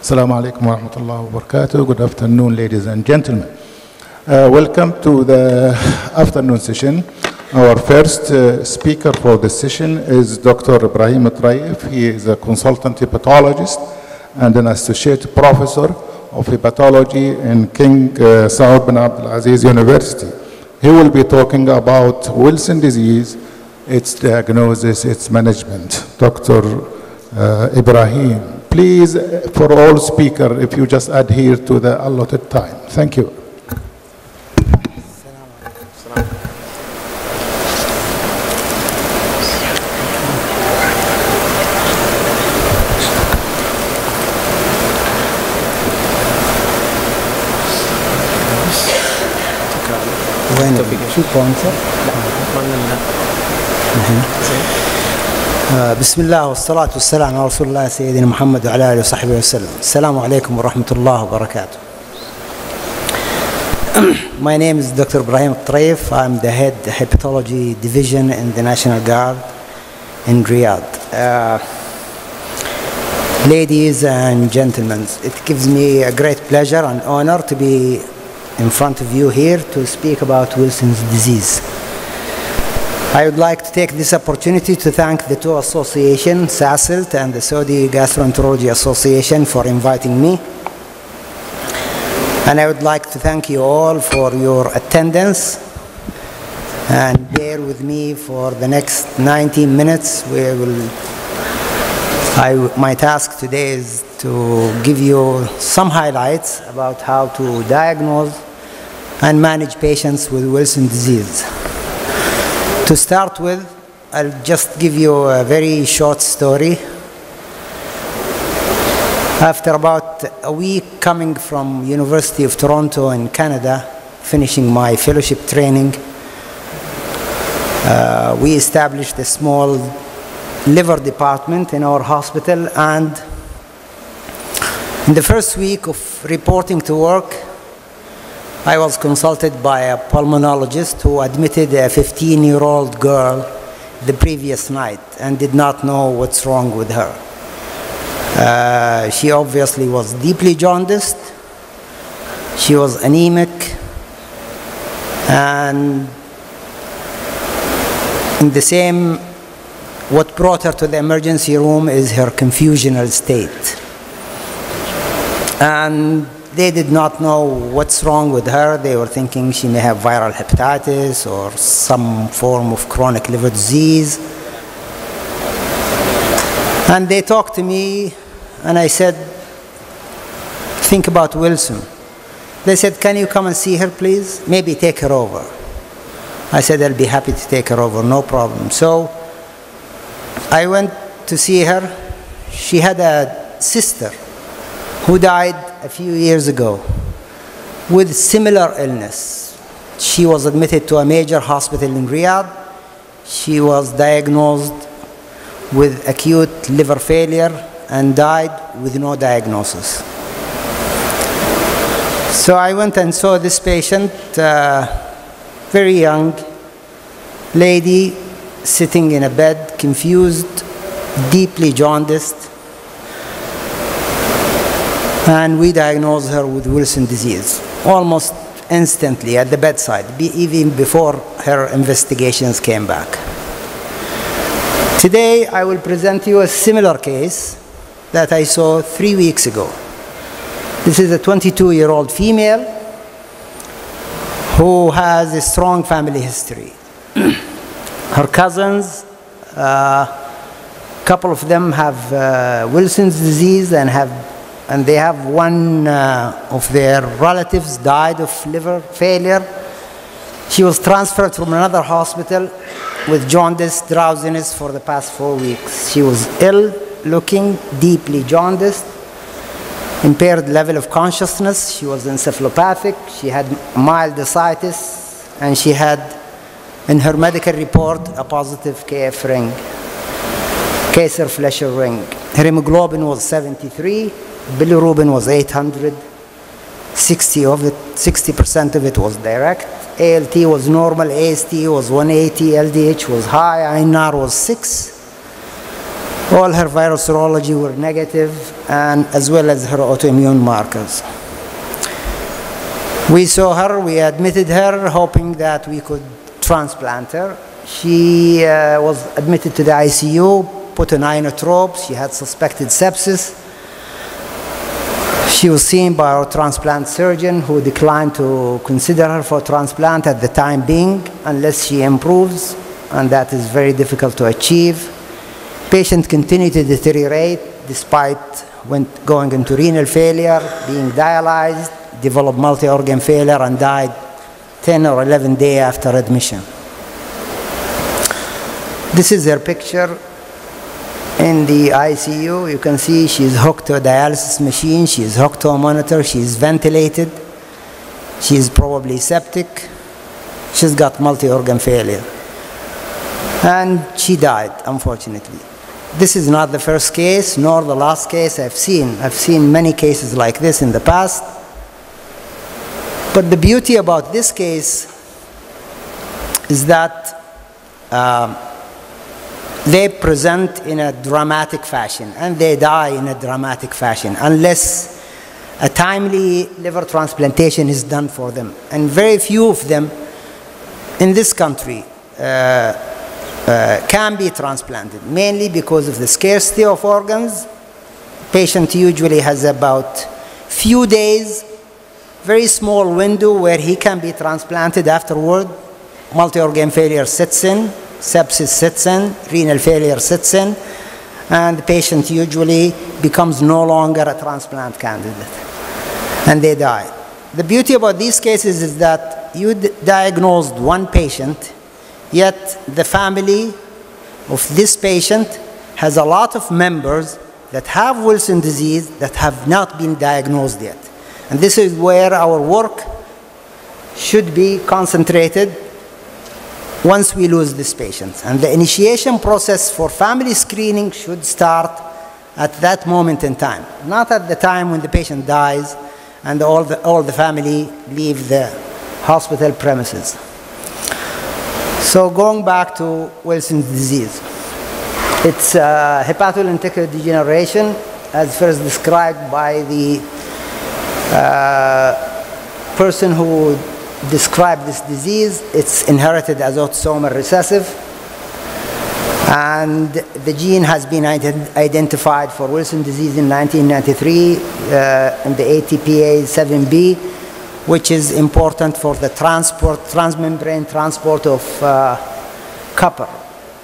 Assalamu alaikum wa rahmatullahi wa barakatuh. Good afternoon, ladies and gentlemen. Welcome to the afternoon session. Our first speaker for this session is Dr. Ibrahim Traif. He is a consultant hepatologist and an associate professor of hepatology in King Saud bin Abdul Aziz University. He will be talking about Wilson disease, its diagnosis, its management. Dr. Ibrahim, please, for all speakers, if you just adhere to the allotted time. Thank you. بسم الله والصلاة والسلام على رسول الله سيدنا محمد وعلى آله وصحبه وسلم. السلام عليكم ورحمة الله وبركاته. My name is Dr. Ibrahim Traif. I'm the head hepatology division in the National Guard in Riyadh. Ladies and gentlemen, it gives me a great pleasure and honor to be in front of you here to speak about Wilson's disease. I would like to take this opportunity to thank the two associations, SASILT and the Saudi Gastroenterology Association, for inviting me. And I would like to thank you all for your attendance, and bear with me for the next 90 minutes. My task today is to give you some highlights about how to diagnose and manage patients with Wilson disease. To start with, I'll just give you a very short story. After about a week coming from University of Toronto in Canada, finishing my fellowship training, we established a small liver department in our hospital, and in the first week of reporting to work, I was consulted by a pulmonologist who admitted a 15-year-old girl the previous night and did not know what's wrong with her. She obviously was deeply jaundiced. She was anemic, and in the same, what brought her to the emergency room is her confusional state. And they did not know what's wrong with her. They were thinking she may have viral hepatitis or some form of chronic liver disease. And they talked to me, and I said, think about Wilson. They said, can you come and see her, please? Maybe take her over. I said, I'll be happy to take her over, no problem. So I went to see her. She had a sister who died a few years ago with similar illness. She was admitted to a major hospital in Riyadh. She was diagnosed with acute liver failure and died with no diagnosis. So I went and saw this patient, very young lady, sitting in a bed, confused, deeply jaundiced, and we diagnosed her with Wilson disease almost instantly at the bedside, even before her investigations came back. Today, I will present you a similar case that I saw 3 weeks ago. This is a 22-year-old female who has a strong family history. Her cousins, a couple of them have Wilson's disease, and they have one of their relatives died of liver failure. She was transferred from another hospital with jaundice, drowsiness for the past 4 weeks. She was ill looking, deeply jaundiced, impaired level of consciousness. She was encephalopathic. She had mild ascites, and she had, in her medical report, a positive KF ring, Kayser-Fleischer ring. Her hemoglobin was 73. Bilirubin was 800, 60% of it was direct. ALT was normal, AST was 180, LDH was high, INR was 6. All her viral serology were negative, and as well as her autoimmune markers. We saw her, we admitted her, hoping that we could transplant her. She was admitted to the ICU, put on inotropes, she had suspected sepsis. She was seen by our transplant surgeon, who declined to consider her for transplant at the time being, unless she improves, and that is very difficult to achieve. Patient continued to deteriorate despite going into renal failure, being dialyzed, developed multi-organ failure, and died 10 or 11 days after admission. This is her picture in the ICU. You can see she's hooked to a dialysis machine, she's hooked to a monitor, she's ventilated, she's probably septic, she's got multi-organ failure. And she died, unfortunately. This is not the first case, nor the last case I've seen. I've seen many cases like this in the past. But the beauty about this case is that they present in a dramatic fashion, and they die in a dramatic fashion, unless a timely liver transplantation is done for them. And very few of them in this country can be transplanted, mainly because of the scarcity of organs. Patient usually has about few days, very small window where he can be transplanted afterward. Multi-organ failure sets in, sepsis sets in, renal failure sets in, and the patient usually becomes no longer a transplant candidate, and they die. The beauty about these cases is that you diagnosed one patient, yet the family of this patient has a lot of members that have Wilson disease that have not been diagnosed yet. And this is where our work should be concentrated once we lose these patients. And the initiation process for family screening should start at that moment in time, not at the time when the patient dies and all the family leave the hospital premises. So going back to Wilson's disease, it's hepatolytic degeneration, as first described by the person who described this disease. It's inherited as autosomal recessive, and the gene has been identified for Wilson disease in 1993 in the ATPase7B, which is important for the transmembrane transport of copper.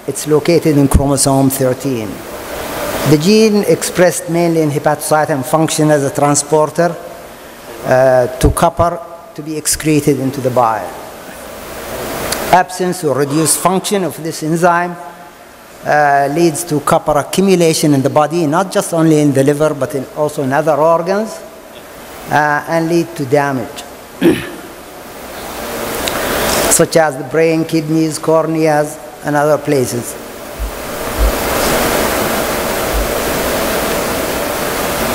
It's located in chromosome 13. The gene expressed mainly in hepatocyte and function as a transporter to copper to be excreted into the bile. Absence or reduced function of this enzyme leads to copper accumulation in the body, not just only in the liver, but also in other organs, and lead to damage, such as the brain, kidneys, corneas, and other places.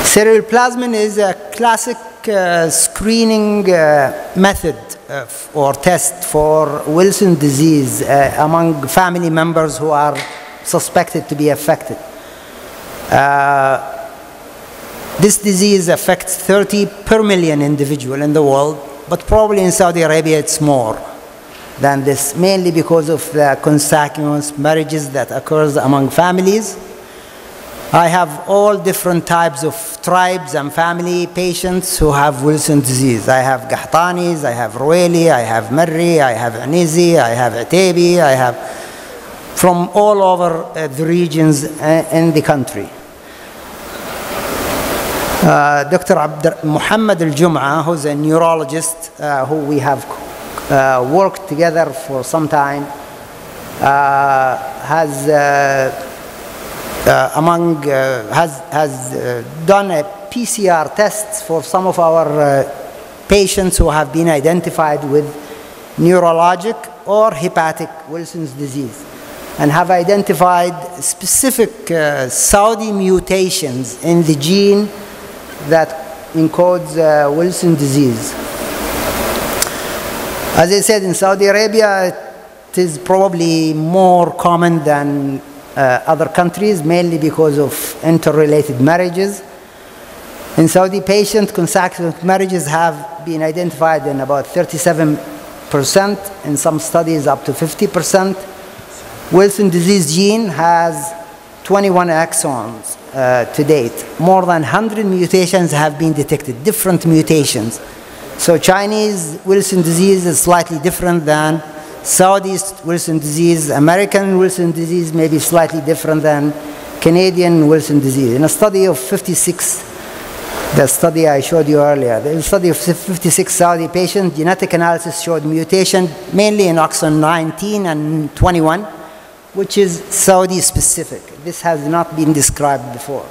Ceruloplasmin is a classic screening method or test for Wilson disease among family members who are suspected to be affected. This disease affects 30 per million individual in the world, but probably in Saudi Arabia it's more than this, mainly because of the consanguineous marriages that occurs among families. I have all different types of tribes and family patients who have Wilson disease. I have Gahtanis, I have Ruweli, I have Marri, I have Anizi, I have Atabi, I have from all over the regions in the country. Dr. Muhammad Al-Jum'a, who's a neurologist who we have worked together for some time, has done a PCR tests for some of our patients who have been identified with neurologic or hepatic Wilson's disease, and have identified specific Saudi mutations in the gene that encodes Wilson disease. As I said, in Saudi Arabia, it is probably more common than other countries, mainly because of interrelated marriages. In Saudi, consecutive marriages have been identified in about 37%, in some studies up to 50%. Wilson disease gene has 21 exons to date. More than 100 mutations have been detected, different mutations. So Chinese Wilson disease is slightly different than Saudi's Wilson disease. American Wilson disease may be slightly different than Canadian Wilson disease. In a study of 56, the study I showed you earlier, the study of 56 Saudi patients, genetic analysis showed mutation mainly in exon 19 and 21, which is Saudi specific. This has not been described before.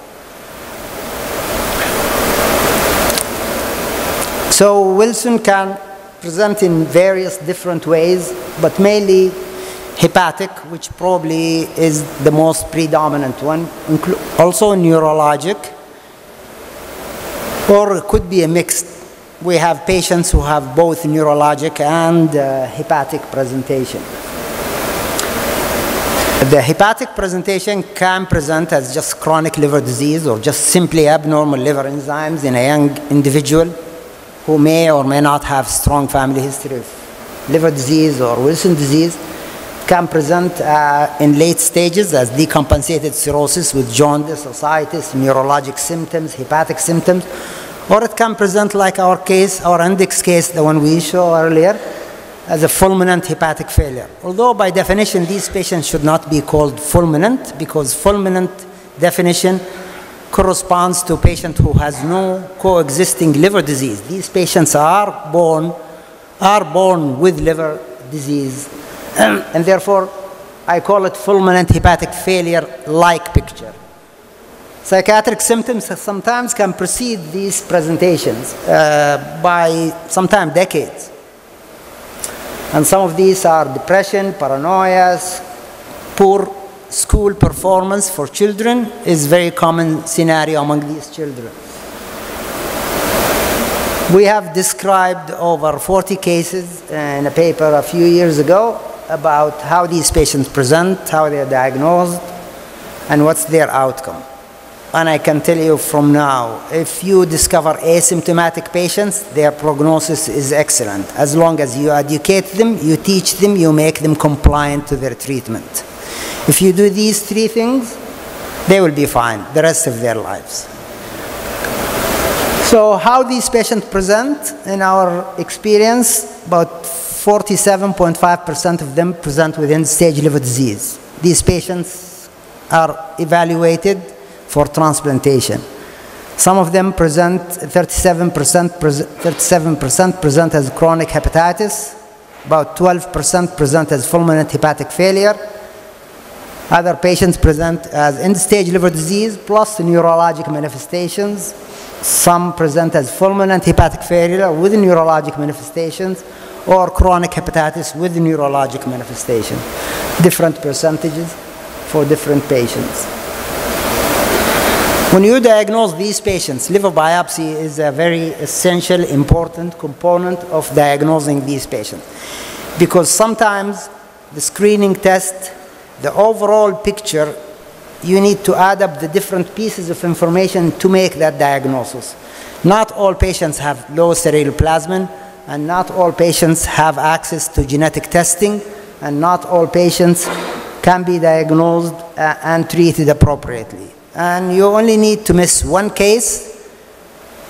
So Wilson can present in various different ways, but mainly hepatic, which probably is the most predominant one, also neurologic, or it could be a mixed. We have patients who have both neurologic and hepatic presentation. The hepatic presentation can present as just chronic liver disease or just simply abnormal liver enzymes in a young individual who may or may not have strong family history of liver disease or Wilson disease. Can present in late stages as decompensated cirrhosis with jaundice, ascites, neurologic symptoms, hepatic symptoms, or it can present like our case, our index case, the one we showed earlier, as a fulminant hepatic failure. Although by definition these patients should not be called fulminant, because fulminant definition corresponds to a patient who has no coexisting liver disease. These patients are born with liver disease, and therefore I call it fulminant hepatic failure-like picture. Psychiatric symptoms sometimes can precede these presentations by sometimes decades. And some of these are depression, paranoias, poor school performance for children is a very common scenario among these children. We have described over 40 cases in a paper a few years ago about how these patients present, how they are diagnosed, and what's their outcome. And I can tell you from now, if you discover asymptomatic patients, their prognosis is excellent. As long as you educate them, you teach them, you make them compliant to their treatment. If you do these three things, they will be fine the rest of their lives. So how these patients present, in our experience, about 47.5% of them present with end-stage liver disease. These patients are evaluated for transplantation. Some of them present, 37% present as chronic hepatitis, about 12% present as fulminant hepatic failure. Other patients present as end-stage liver disease plus neurologic manifestations. Some present as fulminant hepatic failure with neurologic manifestations, or chronic hepatitis with neurologic manifestation. Different percentages for different patients. When you diagnose these patients, liver biopsy is a very essential, important component of diagnosing these patients. Because sometimes the screening test, the overall picture, you need to add up the different pieces of information to make that diagnosis. Not all patients have low ceruloplasmin, and not all patients have access to genetic testing, and not all patients can be diagnosed and treated appropriately. And you only need to miss one case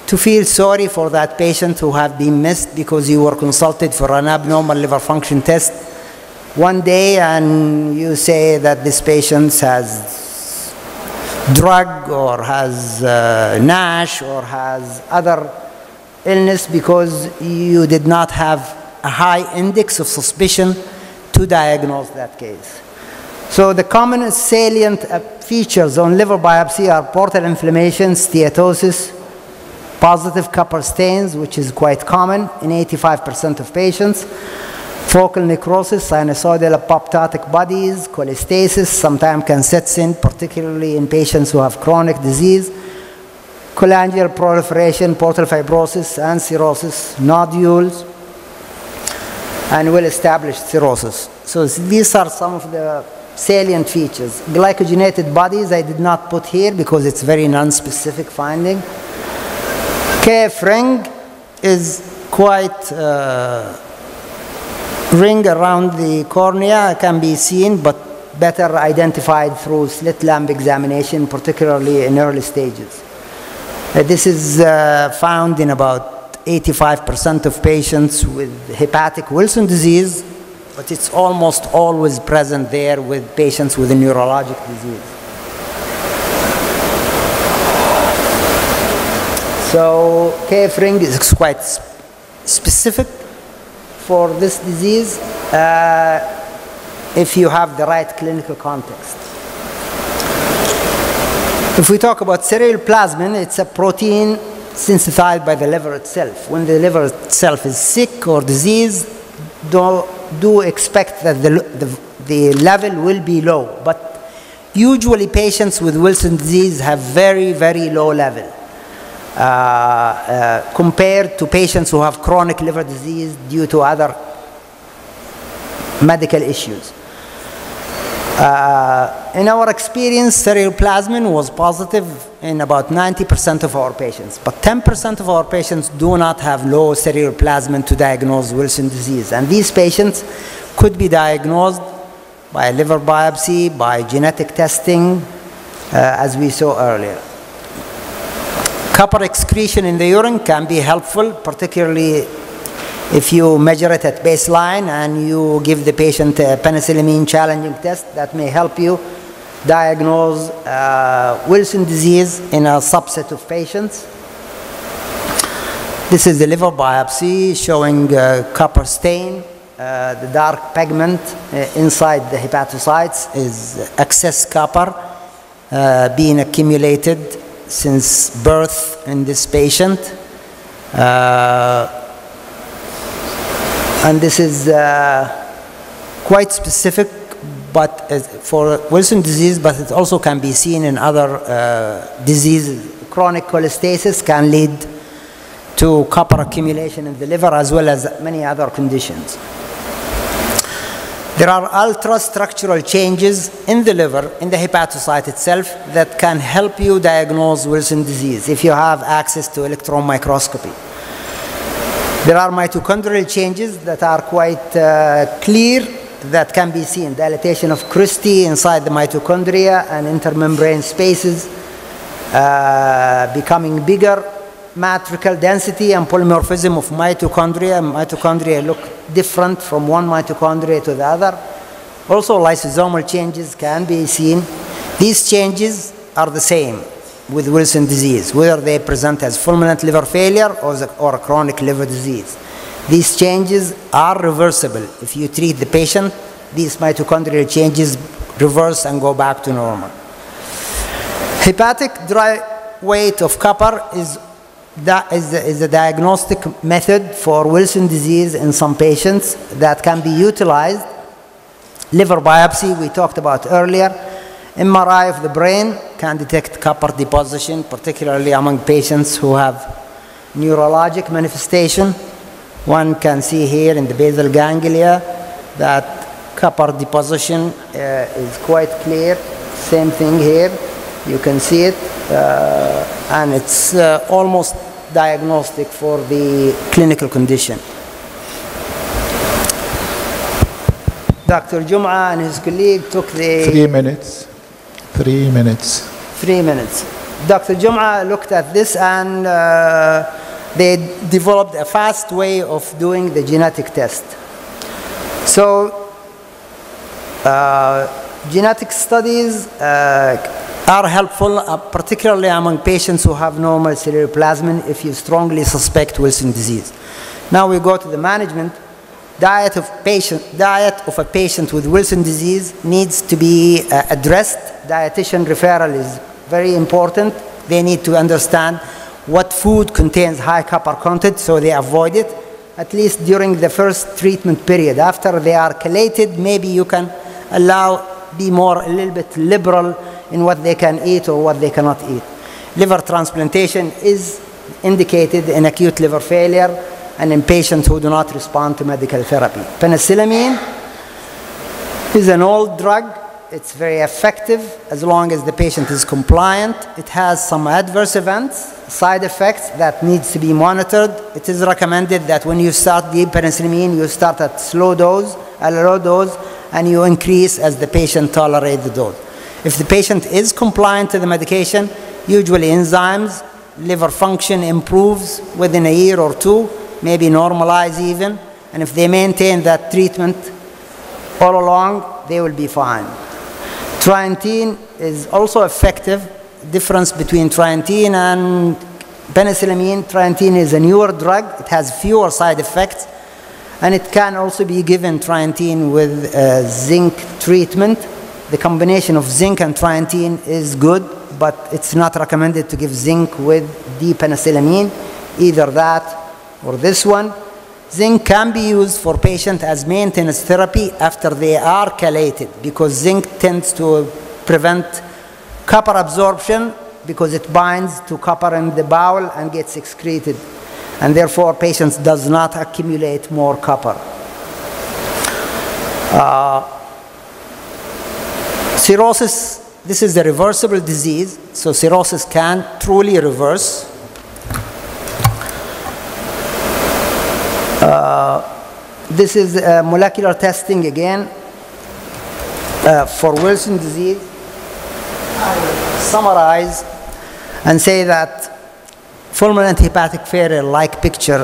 to feel sorry for that patient who have been missed because you were consulted for an abnormal liver function test one day and you say that this patient has drug or has NASH or has other illness because you did not have a high index of suspicion to diagnose that case. So the common salient features on liver biopsy are portal inflammation, steatosis, positive copper stains, which is quite common in 85% of patients, focal necrosis, sinusoidal apoptotic bodies, cholestasis, sometimes can set in, particularly in patients who have chronic disease, cholangial proliferation, portal fibrosis, and cirrhosis, nodules, and well-established cirrhosis. So these are some of the salient features. Glycogenated bodies I did not put here because it's very non-specific finding. KF ring is quite ring around the cornea, can be seen, but better identified through slit lamp examination, particularly in early stages. This is found in about 85% of patients with hepatic Wilson disease, but it's almost always present there with patients with a neurologic disease. So KF ring is quite specific for this disease if you have the right clinical context. If we talk about ceruloplasmin, it's a protein synthesized by the liver itself. When the liver itself is sick or diseased, do expect that the level will be low. But usually patients with Wilson disease have very, very low level compared to patients who have chronic liver disease due to other medical issues. In our experience, ceruloplasmin was positive in about 90% of our patients, but 10% of our patients do not have low ceruloplasmin to diagnose Wilson disease. And these patients could be diagnosed by a liver biopsy, by genetic testing, as we saw earlier. Copper excretion in the urine can be helpful, particularly if you measure it at baseline and you give the patient a penicillamine challenging test. That may help you diagnose Wilson disease in a subset of patients. This is the liver biopsy showing copper stain. The dark pigment inside the hepatocytes is excess copper being accumulated since birth in this patient. And this is quite specific but for Wilson disease, but it also can be seen in other diseases. Chronic cholestasis can lead to copper accumulation in the liver as well as many other conditions. There are ultrastructural changes in the liver, in the hepatocyte itself, that can help you diagnose Wilson disease if you have access to electron microscopy. There are mitochondrial changes that are quite clear that can be seen. Dilatation of Christie inside the mitochondria and intermembrane spaces becoming bigger, matrical density and polymorphism of mitochondria. Mitochondria look different from one mitochondria to the other. Also, lysosomal changes can be seen. These changes are the same with Wilson disease, whether they present as fulminant liver failure or a chronic liver disease. These changes are reversible. If you treat the patient, these mitochondrial changes reverse and go back to normal. Hepatic dry weight of copper is a diagnostic method for Wilson disease in some patients that can be utilized. Liver biopsy, we talked about earlier. MRI of the brain can detect copper deposition, particularly among patients who have neurologic manifestation. One can see here in the basal ganglia that copper deposition is quite clear. Same thing here. You can see it, and it's almost diagnostic for the clinical condition. Dr. Jum'a and his colleague took the... 3 minutes. 3 minutes. 3 minutes. Dr. Jum'a looked at this and they developed a fast way of doing the genetic test. So, genetic studies are helpful, particularly among patients who have normal ceruloplasmin if you strongly suspect Wilson disease. Now we go to the management. Diet of a patient with Wilson disease needs to be addressed. Dietitian referral is very important. They need to understand what food contains high copper content so they avoid it, at least during the first treatment period. After they are chelated, maybe you can be a little bit liberal in what they can eat or what they cannot eat. Liver transplantation is indicated in acute liver failure and in patients who do not respond to medical therapy. Penicillamine is an old drug. it's very effective as long as the patient is compliant. It has some adverse events, side effects that needs to be monitored. It is recommended that when you start the penicillamine, you start at a low dose, and you increase as the patient tolerates the dose. If the patient is compliant to the medication, usually enzymes, liver function improves within a year or two, maybe normalize even, and if they maintain that treatment all along, they will be fine. Trientine is also effective. Difference between trientine and penicillamine: trientine is a newer drug. It has fewer side effects, and it can also be given trientine with zinc treatment. The combination of zinc and trientine is good, but it's not recommended to give zinc with D-penicillamine, either that or this one. Zinc can be used for patients as maintenance therapy after they are chelated, because zinc tends to prevent copper absorption because it binds to copper in the bowel and gets excreted, and therefore patients does not accumulate more copper. Cirrhosis, this is a reversible disease, so cirrhosis can truly reverse. This is molecular testing again for Wilson disease. I will summarize and say that fulminant hepatic failure-like picture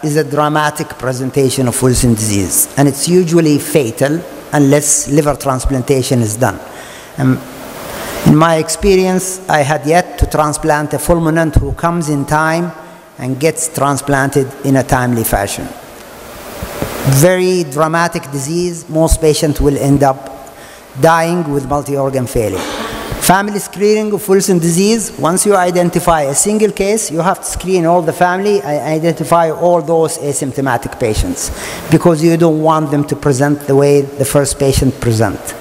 is a dramatic presentation of Wilson disease, and it's usually fatal unless liver transplantation is done. In my experience, I had yet to transplant a fulminant who comes in time and gets transplanted in a timely fashion. Very dramatic disease. Most patients will end up dying with multi-organ failure. Family screening of Wilson disease: once you identify a single case, you have to screen all the family and identify all those asymptomatic patients, because you don't want them to present the way the first patient presents.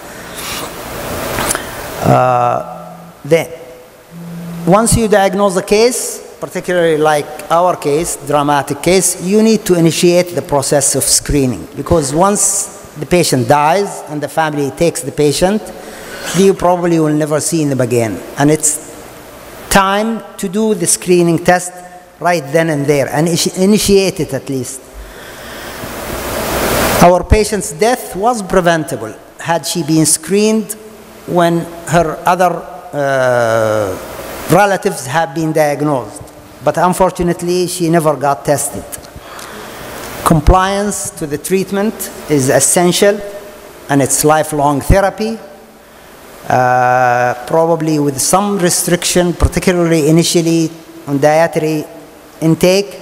Once you diagnose a case, particularly like our case, dramatic case, you need to initiate the process of screening, because once the patient dies and the family takes the patient, you probably will never see them again. And it's time to do the screening test right then and there, and initiate it at least. Our patient's death was preventable had she been screened when her other relatives have been diagnosed. But unfortunately, she never got tested. Compliance to the treatment is essential, and it's lifelong therapy, probably with some restriction, particularly initially on dietary intake.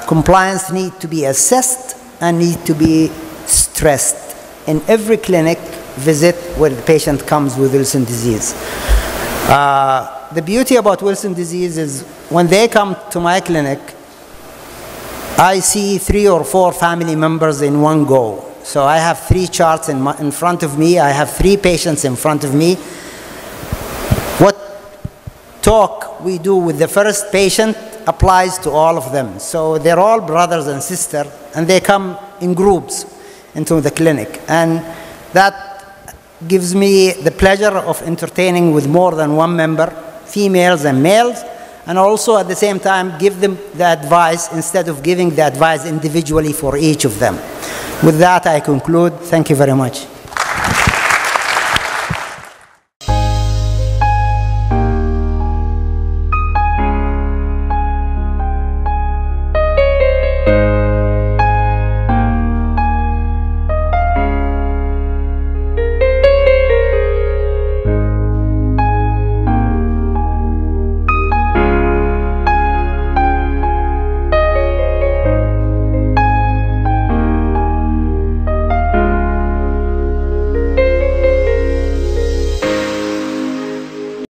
Compliance needs to be assessed and need to be stressed in every clinic visit where the patient comes with Wilson disease. The beauty about Wilson disease is when they come to my clinic, I see 3 or 4 family members in one go. So I have 3 charts in front of me. I have 3 patients in front of me. What talk we do with the first patient applies to all of them. So they're all brothers and sisters, and they come in groups into the clinic. And that gives me the pleasure of entertaining with more than one member, females and males, and also at the same time give them the advice instead of giving the advice individually for each of them. With that, I conclude. Thank you very much.